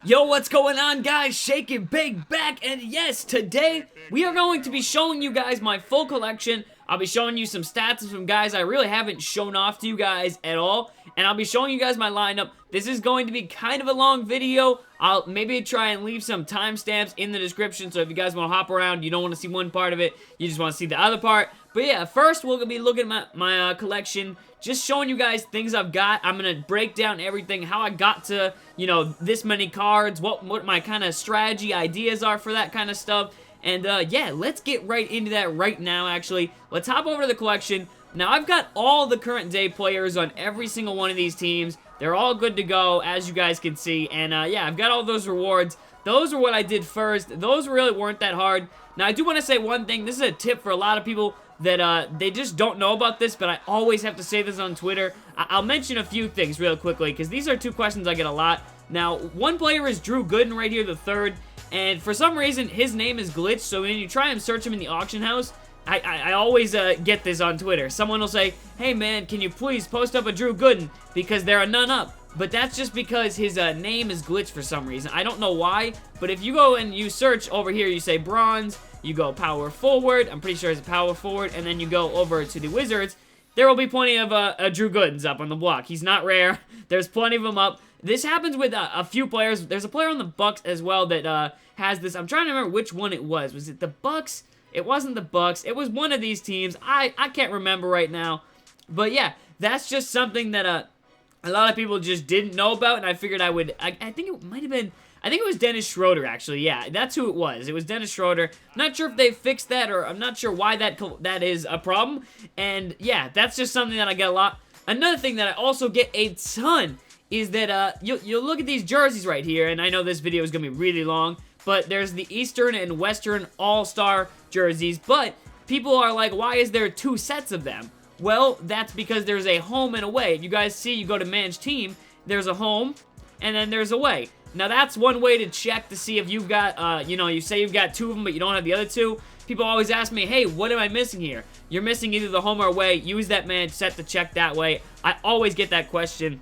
Yo, what's going on, guys? Shake and Bake back, and yes, today we are going to be showing you guys my full collection. I'll be showing you some stats of some guys I really haven't shown off to you guys at all, and I'll be showing you guys my lineup. This is going to be kind of a long video. I'll maybe try and leave some timestamps in the description, so if you guys want to hop around, you don't want to see one part of it, you just want to see the other part. But yeah, first we're going to be looking at my collection, just showing you guys things I've got. I'm going to break down everything, how I got to, you know, this many cards, what my kind of strategy ideas are for that kind of stuff. And yeah, let's get right into that right now, actually. Let's hop over to the collection. Now, I've got all the current day players on every single one of these teams. They're all good to go, as you guys can see. And yeah, I've got all those rewards. Those are what I did first. Those really weren't that hard. Now, I do want to say one thing. This is a tip for a lot of people that they just don't know about this, but I always have to say this on Twitter. I'll mention a few things real quickly, because these are two questions I get a lot. Now, one player is Drew Gooden right here, the third, and for some reason, his name is glitched, so when you try and search him in the auction house, I always get this on Twitter. Someone will say, hey man, can you please post up a Drew Gooden, because there are none up. But that's just because his name is glitched for some reason. I don't know why, but if you go and you search over here, you say bronze, you go power forward, I'm pretty sure it's power forward, and then you go over to the Wizards, there will be plenty of Drew Goodens up on the block. He's not rare. There's plenty of them up. This happens with a few players. There's a player on the Bucks as well that has this. I'm trying to remember which one it was. Was it the Bucks? It wasn't the Bucks. It was one of these teams. I can't remember right now. But yeah, that's just something that a lot of people just didn't know about, and I figured I would. I think it might have been. I think it was Dennis Schroeder, actually. Yeah, that's who it was. It was Dennis Schroeder. Not sure if they fixed that, or I'm not sure why that is a problem. And yeah, that's just something that I get a lot. Another thing that I also get a ton is that you'll look at these jerseys right here, and I know this video is going to be really long, but there's the Eastern and Western All-Star jerseys, but people are like, why is there two sets of them? Well, that's because there's a home and away. You guys see, you go to Manage Team, there's a home, and then there's away. Now, that's one way to check to see if you've got, you know, you say you've got two of them, but you don't have the other two. People always ask me, hey, what am I missing here? You're missing either the home or away. Use that Manage set to check that way. I always get that question.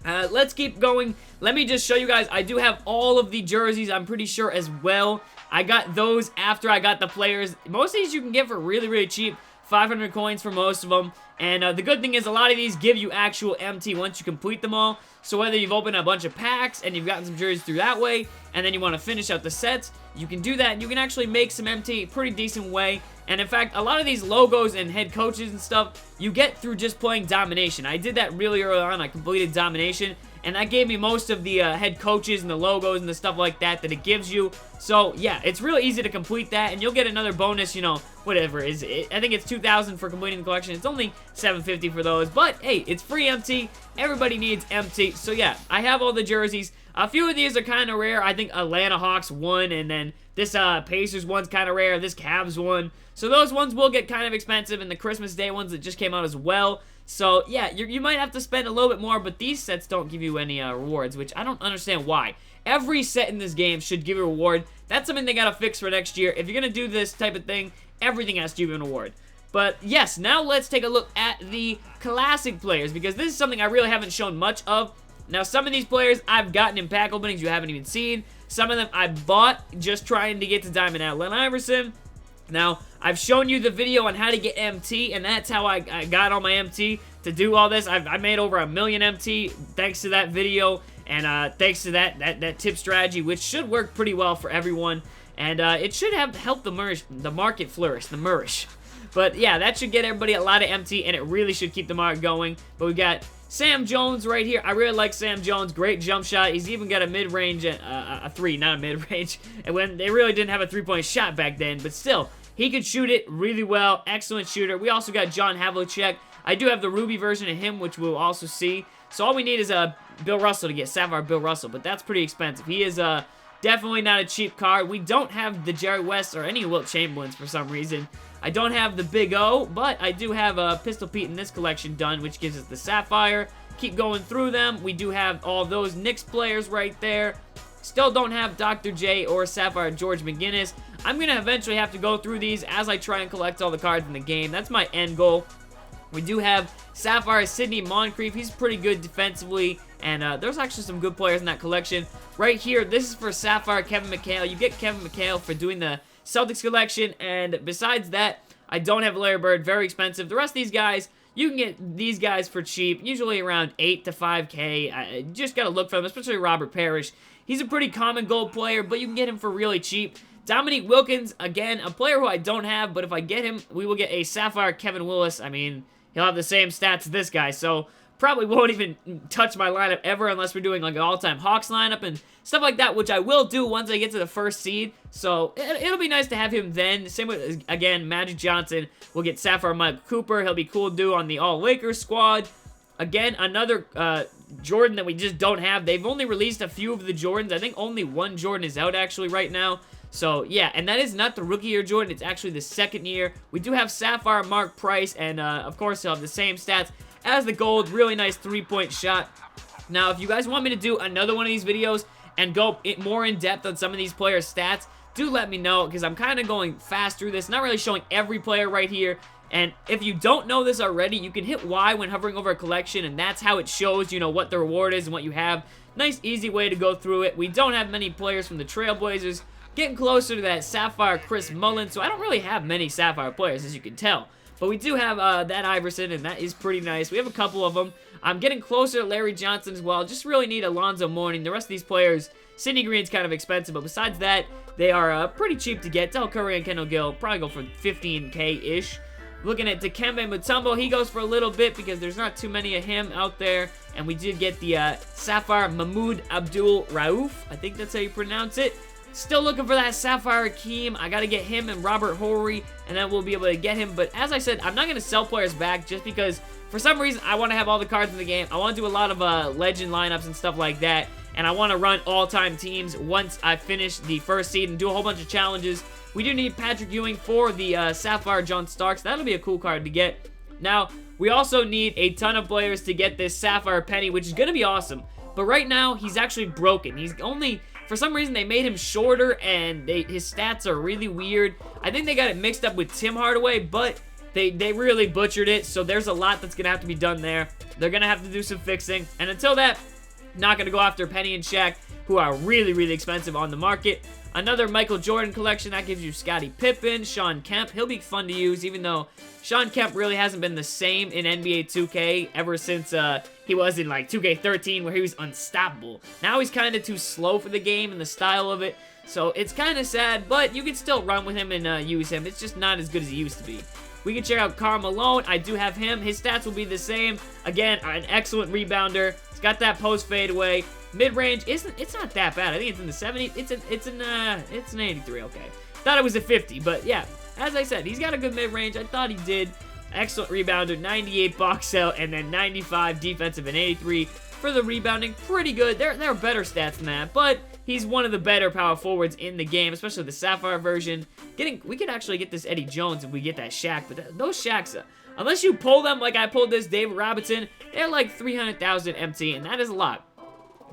Let's keep going. Let me just show you guys. I do have all of the jerseys, I'm pretty sure, as well. I got those after I got the players. Most of these you can get for really, really cheap. 500 coins for most of them. And the good thing is a lot of these give you actual MT once you complete them all. So whether you've opened a bunch of packs and you've gotten some jerseys through that way, and then you want to finish out the sets, you can do that. And you can actually make some MT pretty decent way. And in fact, a lot of these logos and head coaches and stuff, you get through just playing Domination. I did that really early on. I completed Domination, and that gave me most of the head coaches and the logos and the stuff like that it gives you. So yeah, it's really easy to complete that, and you'll get another bonus, you know, whatever is it. I think it's 2,000 for completing the collection. It's only 750 for those, but hey, it's free MT. Everybody needs MT. So yeah, I have all the jerseys. A few of these are kind of rare. I think Atlanta Hawks one, and then this Pacers one's kind of rare. This Cavs one. So those ones will get kind of expensive, and the Christmas Day ones that just came out as well. So yeah, you might have to spend a little bit more, but these sets don't give you any rewards, which I don't understand why. Every set in this game should give you a reward. That's something they gotta fix for next year. If you're gonna do this type of thing, everything has to give you an award. But yes, now let's take a look at the classic players, because this is something I really haven't shown much of. Now, some of these players I've gotten in pack openings you haven't even seen. Some of them I bought just trying to get to Diamond Allen Iverson. Now, I've shown you the video on how to get MT, and that's how I got all my MT to do all this. I made over 1 million MT thanks to that video, and thanks to that tip strategy, which should work pretty well for everyone. And it should have helped the market flourish, the Murish. But yeah, that should get everybody a lot of MT, and it really should keep the market going. But we got Sam Jones right here. I really like Sam Jones. Great jump shot. He's even got a mid-range, a 3, not a mid-range. And when they really didn't have a 3-point shot back then, but still, he could shoot it really well. Excellent shooter. We also got John Havlicek. I do have the Ruby version of him, which we'll also see. So all we need is Bill Russell to get Sapphire Bill Russell, but that's pretty expensive. He is definitely not a cheap card. We don't have the Jerry West or any Wilt Chamberlains for some reason. I don't have the Big O, but I do have Pistol Pete in this collection done, which gives us the Sapphire. Keep going through them. We do have all those Knicks players right there. Still don't have Dr. J or Sapphire George McGinnis. I'm going to eventually have to go through these as I try and collect all the cards in the game. That's my end goal. We do have Sapphire Sidney Moncrief. He's pretty good defensively. And there's actually some good players in that collection. Right here, this is for Sapphire Kevin McHale. You get Kevin McHale for doing the Celtics collection, and besides that, I don't have Larry Bird, very expensive. The rest of these guys, you can get these guys for cheap, usually around 8 to 5K. I just gotta look for them, especially Robert Parrish. He's a pretty common gold player, but you can get him for really cheap. Dominique Wilkins, again, a player who I don't have, but if I get him, we will get a Sapphire Kevin Willis. I mean, he'll have the same stats as this guy, so probably won't even touch my lineup ever unless we're doing like an all-time Hawks lineup and stuff like that, which I will do once I get to the first seed. So it'll be nice to have him then. Same with, again, Magic Johnson. We'll get Sapphire Michael Cooper. He'll be cool to do on the All-Lakers squad. Again, another Jordan that we just don't have. They've only released a few of the Jordans. I think only one Jordan is out actually right now. So, yeah, and that is not the rookie year Jordan. It's actually the second year. We do have Sapphire Mark Price, and, of course, he'll have the same stats as the gold. Really nice three-point shot. Now, if you guys want me to do another one of these videos and go more in depth on some of these players' stats, do let me know, because I'm kind of going fast through this, not really showing every player right here. And if you don't know this already, you can hit Y when hovering over a collection, and that's how it shows, you know, what the reward is and what you have. Nice, easy way to go through it. We don't have many players from the Trailblazers. Getting closer to that Sapphire Chris Mullin, so I don't really have many Sapphire players, as you can tell. But we do have that Iverson, and that is pretty nice. We have a couple of them. I'm getting closer to Larry Johnson as well. Just really need Alonzo Mourning. The rest of these players, Sidney Green's kind of expensive, but besides that, they are pretty cheap to get. Del Curry and Kendall Gill probably go for 15K-ish. Looking at Dikembe Mutombo, he goes for a little bit because there's not too many of him out there. And we did get the Sapphire Mahmoud Abdul Rauf. I think that's how you pronounce it. Still looking for that Sapphire Akeem. I got to get him and Robert Horry, and then we'll be able to get him. But as I said, I'm not going to sell players back just because for some reason I want to have all the cards in the game. I want to do a lot of legend lineups and stuff like that, and I want to run all-time teams once I finish the first seed and do a whole bunch of challenges. We do need Patrick Ewing for the Sapphire John Starks. That'll be a cool card to get. Now, we also need a ton of players to get this Sapphire Penny, which is going to be awesome. But right now, he's actually broken. He's only... For some reason, they made him shorter, and his stats are really weird. I think they got it mixed up with Tim Hardaway, but they really butchered it, so there's a lot that's going to have to be done there. They're going to have to do some fixing, and until that, not going to go after Penny and Shaq, who are really, really expensive on the market. Another Michael Jordan collection, that gives you Scottie Pippen, Shawn Kemp. He'll be fun to use, even though Shawn Kemp really hasn't been the same in NBA 2K ever since he was in like 2K13 where he was unstoppable. Now he's kind of too slow for the game and the style of it, so it's kind of sad, but you can still run with him and use him. It's just not as good as he used to be. We can check out Karl Malone. I do have him. His stats will be the same. Again, an excellent rebounder. He's got that post fadeaway. Mid-range it's not that bad. I think it's in the 70s. It's an 83. Okay, thought it was a 50, but yeah. As I said, he's got a good mid-range. I thought he did. Excellent rebounder, 98 box out, and then 95 defensive and 83 for the rebounding. Pretty good. There are better stats than that, but he's one of the better power forwards in the game, especially the Sapphire version. We could actually get this Eddie Jones if we get that Shaq, but those Shaqs, unless you pull them like I pulled this David Robinson, they're like 300,000 MT, and that is a lot.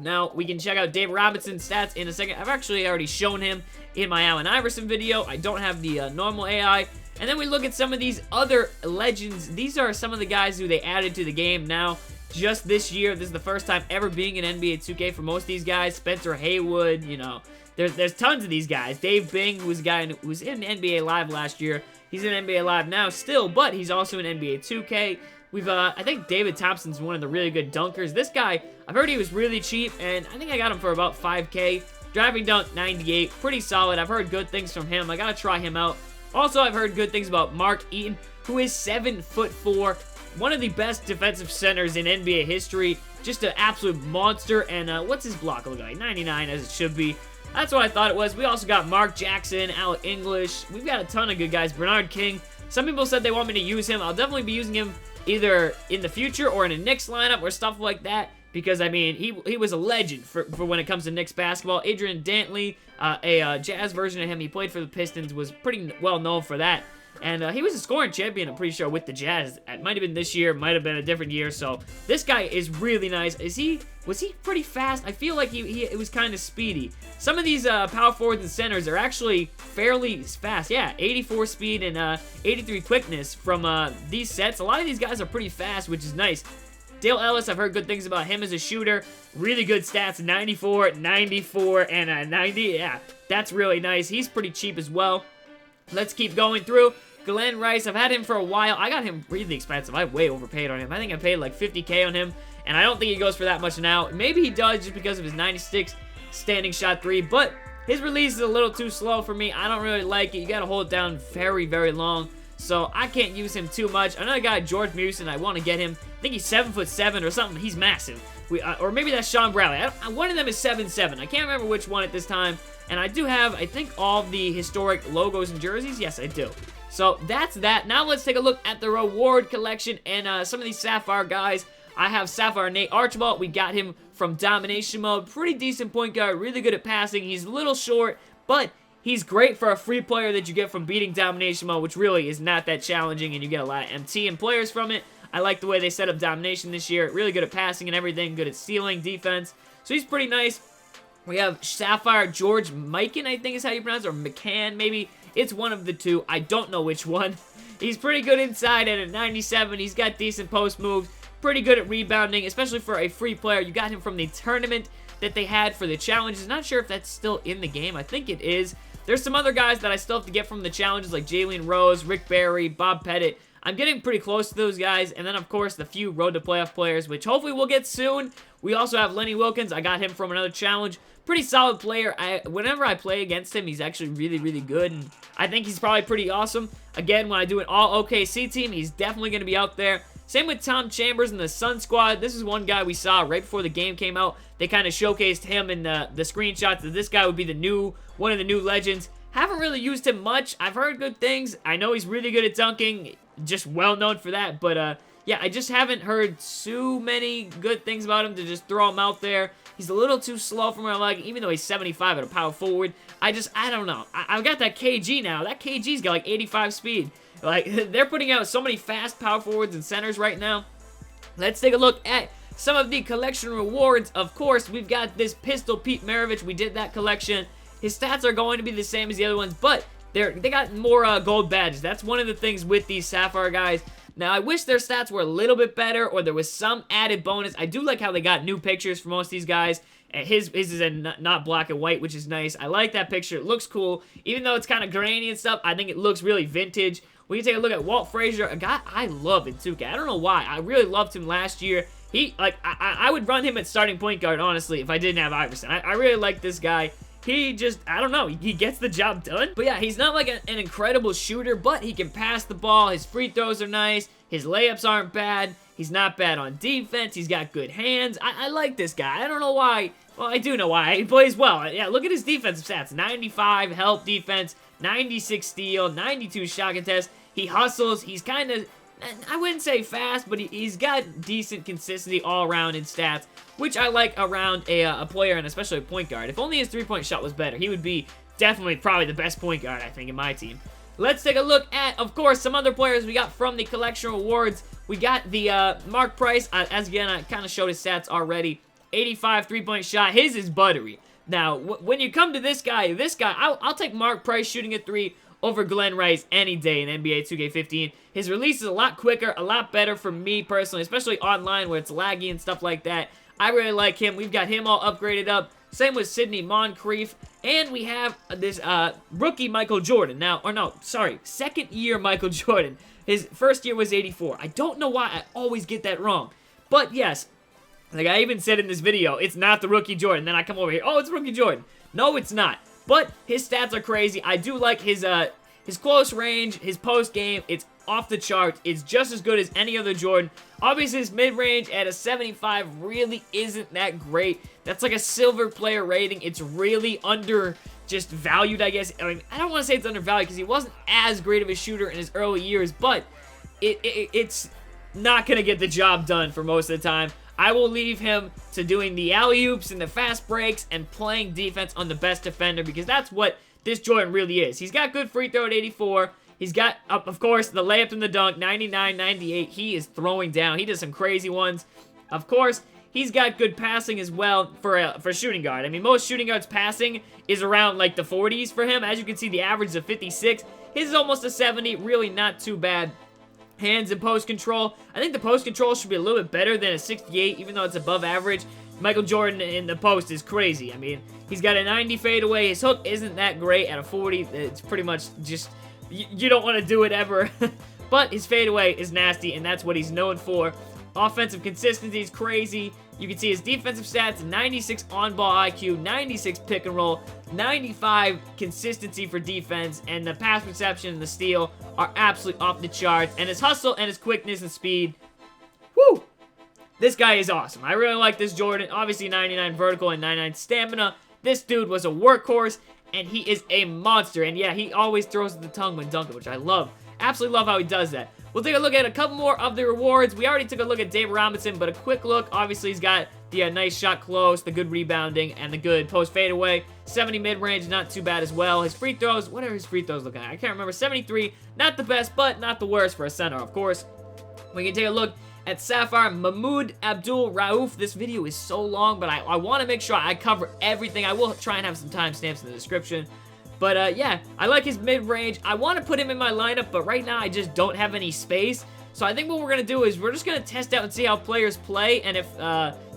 Now, we can check out David Robinson's stats in a second. I've actually already shown him in my Allen Iverson video. I don't have the normal AI. And then we look at some of these other legends. These are some of the guys who they added to the game now just this year. This is the first time ever being in NBA 2K for most of these guys. Spencer Haywood, you know. There's tons of these guys. Dave Bing, who was a guy who was in NBA Live last year. He's in NBA Live now still, but he's also in NBA 2K. We've, I think David Thompson's one of the really good dunkers. This guy, I've heard he was really cheap, and I think I got him for about 5K. Driving dunk, 98. Pretty solid. I've heard good things from him. I gotta try him out. Also, I've heard good things about Mark Eaton, who is 7'4", one of the best defensive centers in NBA history. Just an absolute monster, and what's his block look like? 99, as it should be. That's what I thought it was. We also got Mark Jackson, Alec English. We've got a ton of good guys. Bernard King. Some people said they want me to use him. I'll definitely be using him either in the future or in a Knicks lineup or stuff like that. Because, I mean, he was a legend for when it comes to Knicks basketball. Adrian Dantley, a Jazz version of him, he played for the Pistons, was pretty well known for that. And he was a scoring champion, I'm pretty sure, with the Jazz. It might have been this year, might have been a different year. So, this guy is really nice. Was he pretty fast? I feel like it was kind of speedy. Some of these power forwards and centers are actually fairly fast. Yeah, 84 speed and 83 quickness from these sets. A lot of these guys are pretty fast, which is nice. Dale Ellis, I've heard good things about him as a shooter. Really good stats, 94, 94, and a 90. Yeah, that's really nice. He's pretty cheap as well. Let's keep going through. Glenn Rice, I've had him for a while. I got him really expensive. I way overpaid on him. I think I paid like 50K on him, and I don't think he goes for that much now. Maybe he does just because of his 96 standing shot 3, but his release is a little too slow for me. I don't really like it. You got to hold it down very, very long, so I can't use him too much. Another guy, George Musin, I want to get him. I think he's 7'7" or something. He's massive. Or maybe that's Sean Bradley. One of them is 7'7". I can't remember which one at this time. And I do have, I think, all the historic logos and jerseys. Yes, I do. So that's that. Now let's take a look at the reward collection and some of these Sapphire guys. I have Sapphire Nate Archibald. We got him from Domination Mode. Pretty decent point guard. Really good at passing. He's a little short, but he's great for a free player that you get from beating Domination Mode, which really is not that challenging, and you get a lot of MT and players from it. I like the way they set up Domination this year. Really good at passing and everything. Good at stealing, defense. So he's pretty nice. We have Sapphire George Mikan, I think is how you pronounce it, or McCann, maybe. It's one of the two. I don't know which one. He's pretty good inside, and at 97, he's got decent post moves. Pretty good at rebounding, especially for a free player. You got him from the tournament that they had for the challenges. Not sure if that's still in the game. I think it is. There's some other guys that I still have to get from the challenges, like Jalen Rose, Rick Barry, Bob Pettit. I'm getting pretty close to those guys, and then, of course, the few Road to Playoff players, which hopefully we'll get soon. We also have Lenny Wilkins. I got him from another challenge. Pretty solid player. Whenever I play against him, he's actually really, really good, and I think he's probably pretty awesome. Again, when I do an all OKC team, he's definitely going to be out there. Same with Tom Chambers and the Sun Squad. This is one guy we saw right before the game came out. They kind of showcased him in the screenshots that this guy would be one of the new legends. Haven't really used him much. I've heard good things. I know he's really good at dunking. Just well known for that. But, yeah, I just haven't heard too many good things about him to just throw him out there. He's a little too slow for my liking, even though he's 75 at a power forward. I don't know. I've got that KG now. That KG's got like 85 speed. Like, they're putting out so many fast power forwards and centers right now. Let's take a look at some of the collection rewards. Of course, we've got this Pistol Pete Maravich. We did that collection. His stats are going to be the same as the other ones, but they got more gold badges. That's one of the things with these Sapphire guys. Now, I wish their stats were a little bit better, or there was some added bonus. I do like how they got new pictures for most of these guys. His is not black and white, which is nice. I like that picture. It looks cool. Even though it's kind of grainy and stuff, I think it looks really vintage. We can take a look at Walt Frazier, a guy I love in 2K. I don't know why. I really loved him last year. I would run him at starting point guard, honestly, if I didn't have Iverson. I really like this guy. He just, I don't know, he gets the job done. But yeah, he's not like an incredible shooter, but he can pass the ball. His free throws are nice. His layups aren't bad. He's not bad on defense. He's got good hands. I like this guy. I don't know why. Well, I do know why. He plays well. Yeah, look at his defensive stats. 95 help defense, 96 steal, 92 shot contest. He hustles. He's kind of, I wouldn't say fast, but he's got decent consistency all around in stats, which I like around a player, and especially a point guard. If only his three-point shot was better, he would be definitely probably the best point guard, I think, in my team. Let's take a look at, of course, some other players we got from the collection awards. We got the Mark Price. As again, I kind of showed his stats already. 85 three-point shot. His is buttery. Now, when you come to this guy, I'll take Mark Price shooting a three over Glenn Rice any day in NBA 2K15. His release is a lot quicker, a lot better for me personally, especially online where it's laggy and stuff like that. I really like him. We've got him all upgraded up. Same with Sidney Moncrief. And we have this rookie Michael Jordan. Now, or no, sorry, second year Michael Jordan. His first year was 84. I don't know why I always get that wrong. But yes, like I even said in this video, it's not the rookie Jordan. Then I come over here, oh, it's rookie Jordan. No, it's not. But his stats are crazy. I do like his close range, his post game. It's off the charts. It's just as good as any other Jordan. Obviously, his mid-range at a 75 really isn't that great. That's like a silver player rating. It's really just valued, I guess. I mean, I don't want to say it's undervalued because he wasn't as great of a shooter in his early years, but it's not going to get the job done for most of the time. I will leave him to doing the alley-oops and the fast breaks and playing defense on the best defender because that's what this Jordan really is. He's got good free throw at 84. He's got, of course, the layup and the dunk, 99, 98. He is throwing down. He does some crazy ones. Of course, he's got good passing as well for shooting guard. I mean, most shooting guards passing is around like the 40s for him. As you can see, the average is a 56. His is almost a 70. Really not too bad. hands and post control. I think the post control should be a little bit better than a 68, even though it's above average. Michael Jordan in the post is crazy. I mean, he's got a 90 fadeaway. His hook isn't that great at a 40. It's pretty much just, you don't want to do it ever. But his fadeaway is nasty, and that's what he's known for. Offensive consistency is crazy. You can see his defensive stats, 96 on-ball IQ, 96 pick and roll, 95 consistency for defense, and the pass reception and the steal are absolutely off the charts. And his hustle and his quickness and speed, whoo! This guy is awesome. I really like this Jordan. Obviously 99 vertical and 99 stamina. This dude was a workhorse, and he is a monster. And yeah, he always throws the tongue when dunking, which I love. Absolutely love how he does that. We'll take a look at a couple more of the rewards. We already took a look at David Robinson, but a quick look. Obviously, he's got the nice shot close, the good rebounding, and the good post fadeaway. 70 mid-range, not too bad as well. His free throws, what are his free throws looking at? I can't remember. 73, not the best, but not the worst for a center, of course. We can take a look at Sapphire Mahmoud Abdul Rauf. This video is so long, but I want to make sure I cover everything. I will try and have some timestamps in the description. But, yeah, I like his mid-range. I want to put him in my lineup, but right now I just don't have any space. So I think what we're going to do is we're just going to test out and see how players play. And if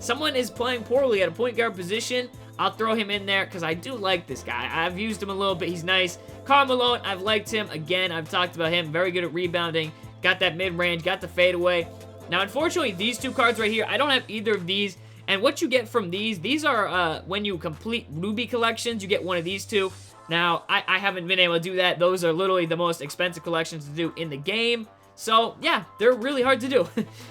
someone is playing poorly at a point guard position, I'll throw him in there because I do like this guy. I've used him a little bit. He's nice. Karl Malone, I've liked him. Again, I've talked about him. Very good at rebounding. Got that mid-range. Got the fadeaway. Now, unfortunately, these two cards right here, I don't have either of these. And what you get from these are when you complete Ruby collections, you get one of these two. Now, I haven't been able to do that. Those are literally the most expensive collections to do in the game. So, yeah, they're really hard to do.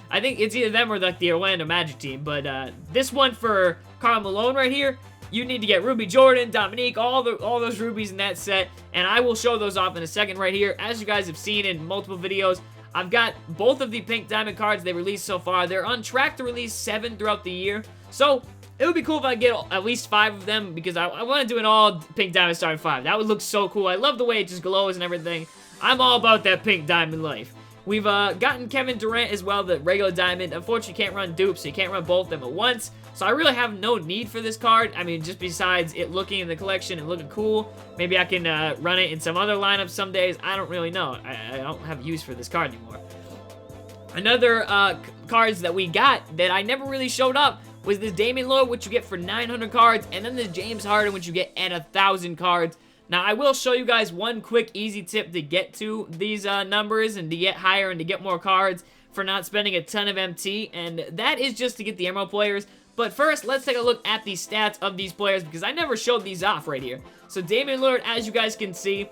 I think it's either them or like the Orlando Magic team. But this one for Karl Malone right here, you need to get Ruby Jordan, Dominique, all those rubies in that set. And I will show those off in a second right here. As you guys have seen in multiple videos, I've got both of the Pink Diamond cards they released so far. They're on track to release 7 throughout the year. So, it would be cool if I get at least 5 of them because I want to do an all Pink Diamond starting 5. That would look so cool. I love the way it just glows and everything. I'm all about that Pink Diamond life. We've gotten Kevin Durant as well, the regular Diamond. Unfortunately, you can't run dupes, so you can't run both of them at once. So I really have no need for this card. I mean, just besides it looking in the collection and looking cool. Maybe I can run it in some other lineups some days. I don't really know. I don't have use for this card anymore. Another cards that we got that I never really showed up was this Damian Lillard, which you get for 900 cards, and then the James Harden, which you get at 1,000 cards. Now, I will show you guys one quick, easy tip to get to these numbers and to get higher and to get more cards for not spending a ton of MT, and that is just to get the Emerald players. But first, let's take a look at the stats of these players because I never showed these off right here. So, Damian Lillard, as you guys can see,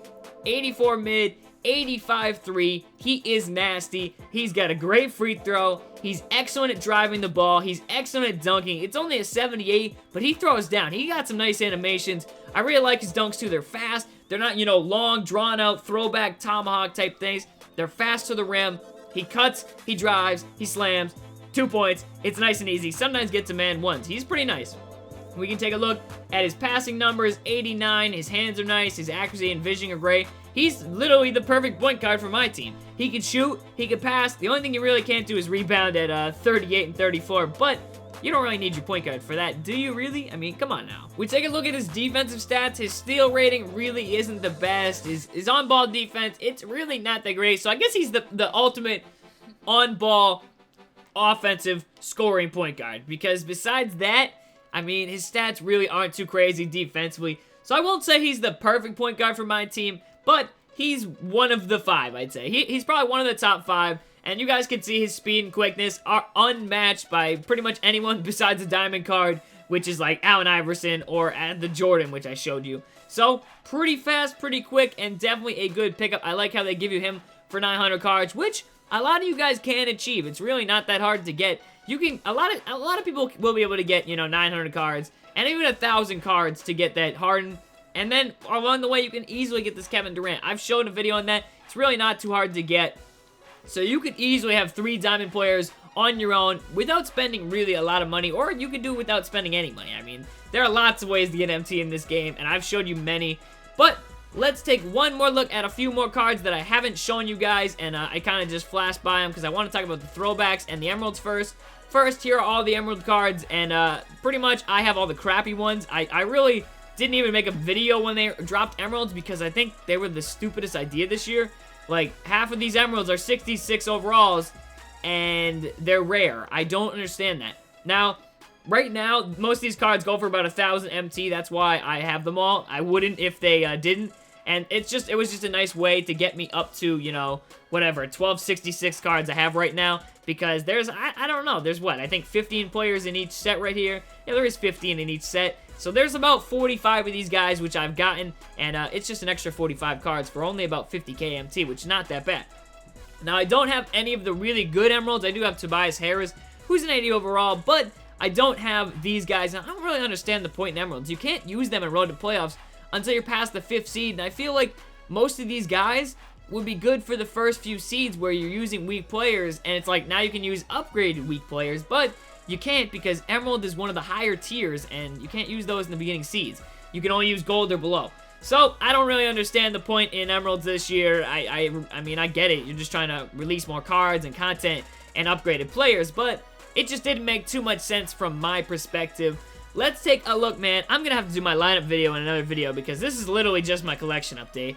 84 mid, 85 3. He is nasty. He's got a great free throw. He's excellent at driving the ball. He's excellent at dunking. It's only a 78, but he throws down. He got some nice animations. I really like his dunks too. They're fast. They're not, you know, long, drawn out, throwback, tomahawk type things. They're fast to the rim. He cuts, he drives, he slams. 2 points. It's nice and easy. Sometimes gets a man once. He's pretty nice. We can take a look at his passing numbers, 89. His hands are nice. His accuracy and vision are great. He's literally the perfect point guard for my team. He can shoot, he can pass. The only thing he really can't do is rebound at 38 and 34, but you don't really need your point guard for that, do you really? I mean, come on now. We take a look at his defensive stats. His steal rating really isn't the best. His on-ball defense, it's really not that great. So I guess he's the ultimate on-ball offensive scoring point guard, because besides that, I mean, his stats really aren't too crazy defensively. So I won't say he's the perfect point guard for my team, but he's one of the 5, I'd say. He's probably one of the top 5, and you guys can see his speed and quickness are unmatched by pretty much anyone besides the Diamond card, which is like Allen Iverson or the Jordan, which I showed you. So, pretty fast, pretty quick, and definitely a good pickup. I like how they give you him for 900 cards, which a lot of you guys can achieve. It's really not that hard to get. You can, a lot of people will be able to get, you know, 900 cards, and even 1,000 cards to get that Harden. And then, along the way, you can easily get this Kevin Durant. I've shown a video on that. It's really not too hard to get. So you could easily have 3 Diamond players on your own without spending really a lot of money. Or you could do it without spending any money. I mean, there are lots of ways to get MT in this game, and I've showed you many. But let's take one more look at a few more cards that I haven't shown you guys. And I kind of just flashed by them because I want to talk about the throwbacks and the Emeralds first. First, here are all the Emerald cards. And pretty much, I have all the crappy ones. I really didn't even make a video when they dropped Emeralds because I think they were the stupidest idea this year. Like, half of these emeralds are 66 overalls, and they're rare. I don't understand that. Now, right now, most of these cards go for about 1,000 MT. That's why I have them all. I wouldn't if they didn't. And it was just a nice way to get me up to, you know, whatever, 1266 cards I have right now. Because there's, I don't know, there's what? I think 15 players in each set right here. Yeah, there is 15 in each set. So there's about 45 of these guys, which I've gotten. And it's just an extra 45 cards for only about 50k MT, which is not that bad. Now, I don't have any of the really good emeralds. I do have Tobias Harris, who's an 80 overall, but I don't have these guys. Now, I don't really understand the point in emeralds. You can't use them in Road to Playoffs until you're past the 5th seed, and I feel like most of these guys would be good for the first few seeds where you're using weak players, and it's like now you can use upgraded weak players, but you can't because Emerald is one of the higher tiers, and you can't use those in the beginning seeds. You can only use Gold or below. So, I don't really understand the point in Emeralds this year. I mean, I get it. You're just trying to release more cards and content and upgraded players, but it just didn't make too much sense from my perspective. Let's take a look, man. I'm going to have to do my lineup video in another video because this is literally just my collection update.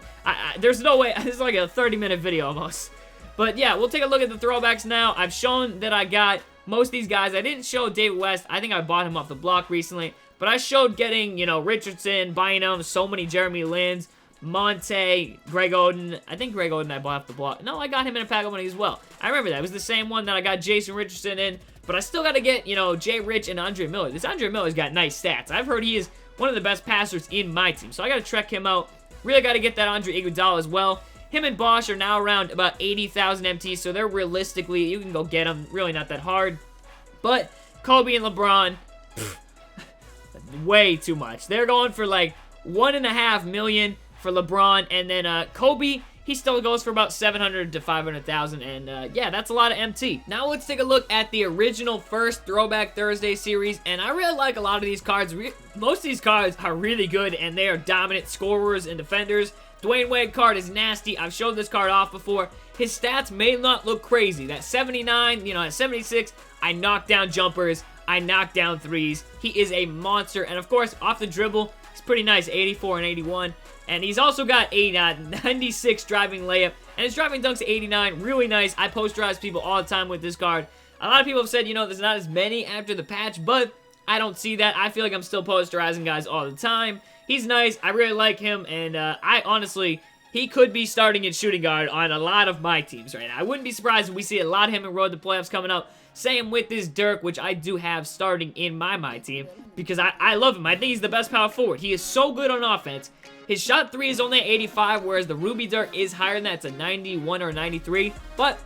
There's no way. This is like a 30-minute video almost. But yeah, we'll take a look at the throwbacks now. I've shown that I got most of these guys. I didn't show David West. I think I bought him off the block recently. But I showed getting, you know, Richardson, Bynum, so many Jeremy Lins, Monte, Greg Oden. I think Greg Oden I bought off the block. No, I got him in a pack opening as well. I remember that. It was the same one that I got Jason Richardson in. But I still got to get, you know, Jay Rich and Andre Miller. This Andre Miller's got nice stats. I've heard he is one of the best passers in my team. So I got to check him out. Really got to get that Andre Iguodala as well. Him and Bosch are now around about 80,000 MT. So they're realistically, you can go get them. Really not that hard. But Kobe and LeBron, way too much. They're going for like 1.5 million for LeBron. And then Kobe, he still goes for about 700 to 500,000, and yeah, that's a lot of MT. Now let's take a look at the original first Throwback Thursday series, and I really like a lot of these cards. Most of these cards are really good, and they are dominant scorers and defenders. Dwayne Wade card is nasty. I've showed this card off before. His stats may not look crazy. That 79, you know, at 76, I knock down jumpers. I knock down threes. He is a monster, and of course, off the dribble, he's pretty nice, 84 and 81. And he's also got a 96 driving layup. And his driving dunk's 89. Really nice. I posterize people all the time with this card. A lot of people have said, you know, there's not as many after the patch. But I don't see that. I feel like I'm still posterizing guys all the time. He's nice. I really like him. And I honestly, he could be starting at shooting guard on a lot of my teams right now. I wouldn't be surprised if we see a lot of him in Road to Playoffs coming up. Same with this Dirk, which I do have starting in my team. Because I love him. I think he's the best power forward. He is so good on offense. His shot 3 is only 85, whereas the Ruby Dirk is higher than that. It's a 91 or 93, but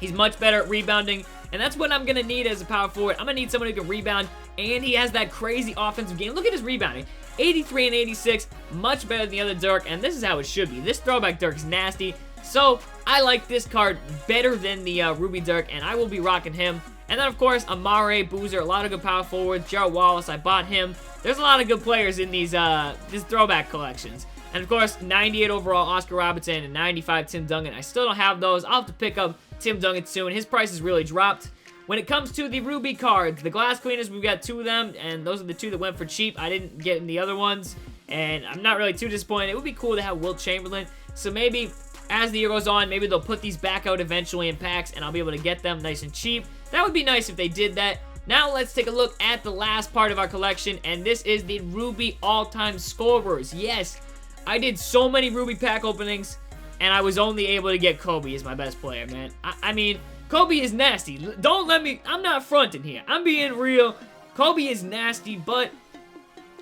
he's much better at rebounding, and that's what I'm going to need as a power forward. I'm going to need someone who can rebound, and he has that crazy offensive game. Look at his rebounding. 83 and 86, much better than the other Dirk, and this is how it should be. This throwback Dirk is nasty, so I like this card better than the Ruby Dirk, and I will be rocking him. And then, of course, Amare, Boozer, a lot of good power forwards. Gerald Wallace, I bought him. There's a lot of good players in these throwback collections. And, of course, 98 overall Oscar Robertson and 95 Tim Duncan. I still don't have those. I'll have to pick up Tim Duncan soon. His price has really dropped. When it comes to the Ruby cards, the Glass Cleaners, we've got 2 of them. And those are the 2 that went for cheap. I didn't get in the other ones. And I'm not really too disappointed. It would be cool to have Wilt Chamberlain. So maybe as the year goes on, maybe they'll put these back out eventually in packs. And I'll be able to get them nice and cheap. That would be nice if they did that. Now let's take a look at the last part of our collection, and this is the Ruby all-time scorers. Yes, I did so many Ruby pack openings, and I was only able to get Kobe as my best player, man. I mean, Kobe is nasty. Don't let me, I'm not fronting here. I'm being real. Kobe is nasty, but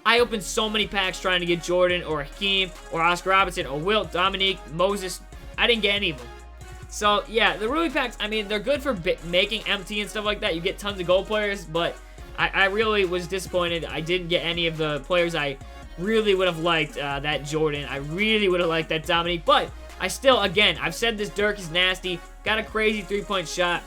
I opened so many packs trying to get Jordan or Hakeem or Oscar Robertson or Wilt, Dominique, Moses. I didn't get any of them. So, yeah, the Ruby packs, I mean, they're good for making MT and stuff like that. You get tons of gold players, but I really was disappointed. I didn't get any of the players I really would have liked. That Jordan. I really would have liked that Dominique. But I still, again, I've said this Dirk is nasty. Got a crazy three-point shot.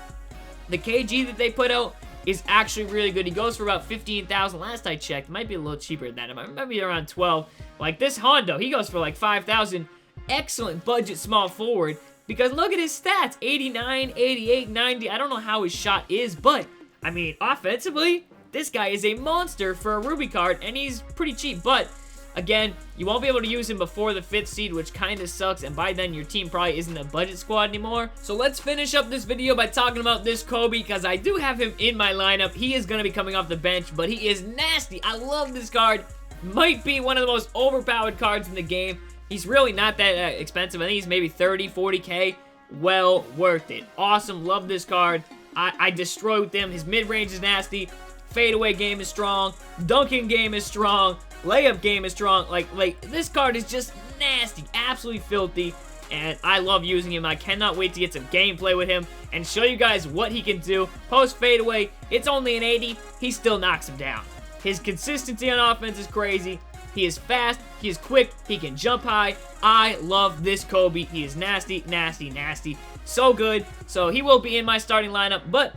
The KG that they put out is actually really good. He goes for about 15,000 last I checked. It might be a little cheaper than that. It might be around 12. Like this Hondo, he goes for like 5,000. Excellent budget small forward. Because look at his stats, 89, 88, 90. I don't know how his shot is, but, I mean, offensively, this guy is a monster for a Ruby card, and he's pretty cheap. But Again, you won't be able to use him before the 5th seed, which kind of sucks, and by then your team probably isn't a budget squad anymore. So let's finish up this video by talking about this Kobe, because I do have him in my lineup. He is going to be coming off the bench, but he is nasty. I love this card. Might be one of the most overpowered cards in the game. He's really not that expensive. I think he's maybe 30, 40k. Well worth it. Awesome. Love this card. I destroyed him. His mid-range is nasty. Fadeaway game is strong. Dunking game is strong. Layup game is strong. Like this card is just nasty. Absolutely filthy. And I love using him. I cannot wait to get some gameplay with him and show you guys what he can do. Post fadeaway, it's only an 80. He still knocks him down. His consistency on offense is crazy. He is fast. He is quick. He can jump high. I love this Kobe. He is nasty, nasty, nasty. So good. So he will be in my starting lineup, but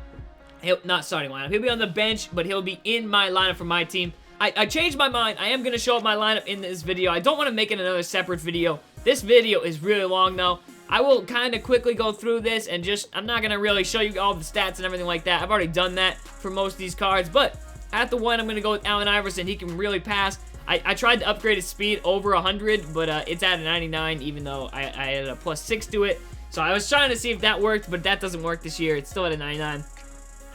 not starting lineup. He'll be on the bench, but he'll be in my lineup for my team. I changed my mind. I am going to show up my lineup in this video. I don't want to make it another separate video. This video is really long, though. I will kind of quickly go through this and I'm not going to really show you all the stats and everything like that. I've already done that for most of these cards, but at the 1, I'm going to go with Allen Iverson. He can really pass. I tried to upgrade his speed over 100, but it's at a 99, even though I added a +6 to it. So I was trying to see if that worked, but that doesn't work this year. It's still at a 99.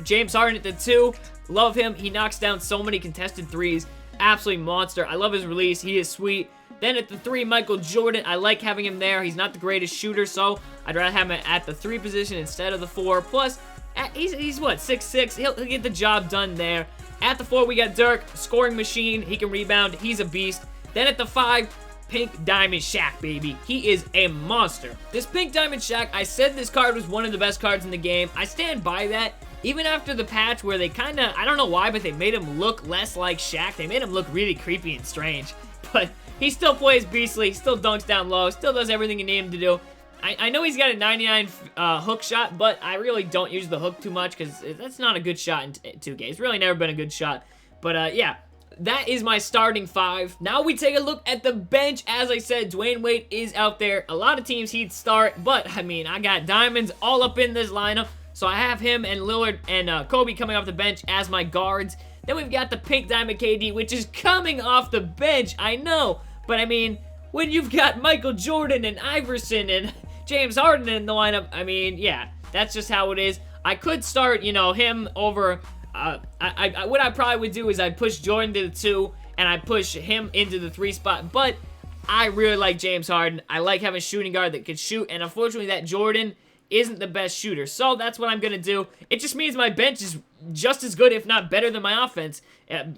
James Harden at the 2. Love him. He knocks down so many contested threes. Absolutely monster. I love his release. He is sweet. Then at the 3, Michael Jordan. I like having him there. He's not the greatest shooter, so I'd rather have him at the 3 position instead of the 4. Plus, he's what, 6'6". He'll get the job done there. At the 4, we got Dirk, scoring machine. He can rebound. He's a beast. Then at the 5, Pink Diamond Shaq, baby. He is a monster. This Pink Diamond Shaq, I said this card was one of the best cards in the game. I stand by that. Even after the patch where they kind of, I don't know why, but they made him look less like Shaq. They made him look really creepy and strange. But he still plays beastly, still dunks down low, still does everything you need him to do. I know he's got a 99 hook shot, but I really don't use the hook too much because that's not a good shot in 2K. It's really never been a good shot. But yeah, that is my starting 5. Now we take a look at the bench. As I said, Dwayne Wade is out there. A lot of teams he'd start, but I mean, I got diamonds all up in this lineup. So I have him and Lillard and Kobe coming off the bench as my guards. Then we've got the Pink Diamond KD, which is coming off the bench. I know, but I mean, when you've got Michael Jordan and Iverson and James Harden in the lineup, I mean, yeah, that's just how it is. I could start, you know, him over, what I probably would do is I'd push Jordan to the 2, and I'd push him into the 3 spot, but I really like James Harden. I like having a shooting guard that can shoot, and unfortunately that Jordan isn't the best shooter, so that's what I'm going to do. It just means my bench is just as good, if not better than my offense.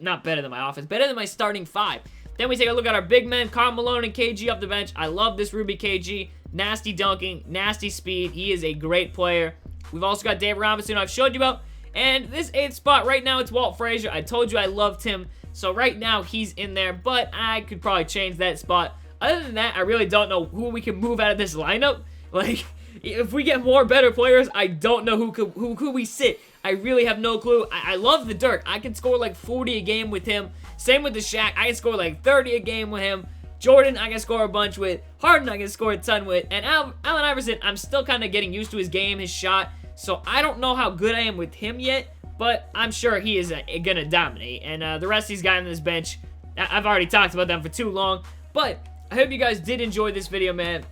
Not better than my offense, better than my starting 5. Then we take a look at our big men, Karl Malone and KG off the bench. I love this Ruby KG. Nasty dunking, nasty speed. He is a great player. We've also got Dave Robinson, I've showed you about. And this 8th spot, right now, it's Walt Frazier. I told you I loved him. So right now, he's in there. But I could probably change that spot. Other than that, I really don't know who we can move out of this lineup. Like, if we get more better players, I don't know who could we sit. I really have no clue. I love the Dirk. I can score like 40 a game with him. Same with the Shaq. I can score like 30 a game with him. Jordan, I can score a bunch with. Harden, I can score a ton with. And Allen Iverson, I'm still kind of getting used to his game, his shot. So I don't know how good I am with him yet, but I'm sure he is going to dominate. And the rest of these guys on this bench, I've already talked about them for too long. But I hope you guys did enjoy this video, man.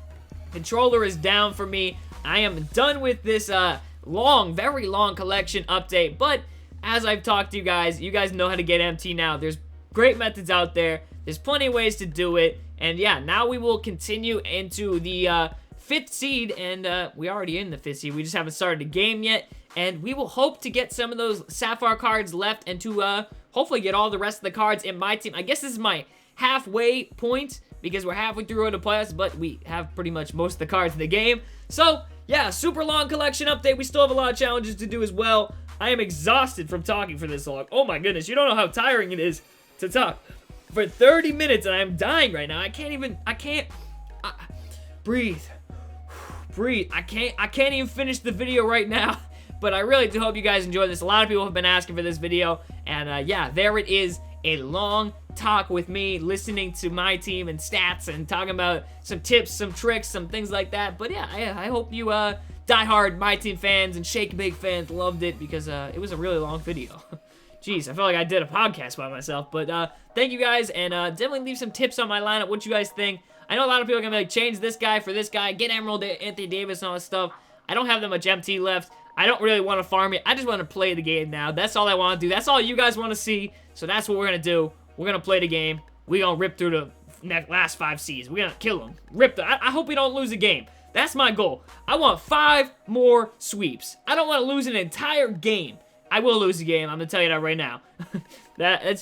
Controller is down for me. I am done with this long, very long collection update. But as I've talked to you guys know how to get MT now. There's great methods out there. There's plenty of ways to do it. And yeah, now we will continue into the 5th seed. And we're already in the 5th seed. We just haven't started a game yet. And we will hope to get some of those Sapphire cards left and to hopefully get all the rest of the cards in my team. I guess this is my halfway point because we're halfway through the playoffs, but we have pretty much most of the cards in the game. So, yeah, super long collection update. We still have a lot of challenges to do as well. I am exhausted from talking for this long. Oh my goodness, you don't know how tiring it is to talk for 30 minutes, and I'm dying right now. I can't breathe. I can't even finish the video right now. But I really do hope you guys enjoyed this. A lot of people have been asking for this video, and yeah, there it is. A long talk with me, listening to my team and stats and talking about some tips, some tricks, some things like that. But yeah, I hope you diehard My Team fans and Shake Big fans loved it because it was a really long video. Jeez, I feel like I did a podcast by myself. But thank you guys, and definitely leave some tips on my lineup, what you guys think. I know a lot of people are going to be like, change this guy for this guy, get Emerald Anthony Davis and all this stuff. I don't have that much MT left. I don't really want to farm it. I just want to play the game now. That's all I want to do. That's all you guys want to see. So that's what we're going to do. We're going to play the game. We're going to rip through the last 5 Cs. We're going to kill them. I hope we don't lose a game. That's my goal. I want 5 more sweeps. I don't want to lose an entire game. I will lose a game. I'm going to tell you that right now. It's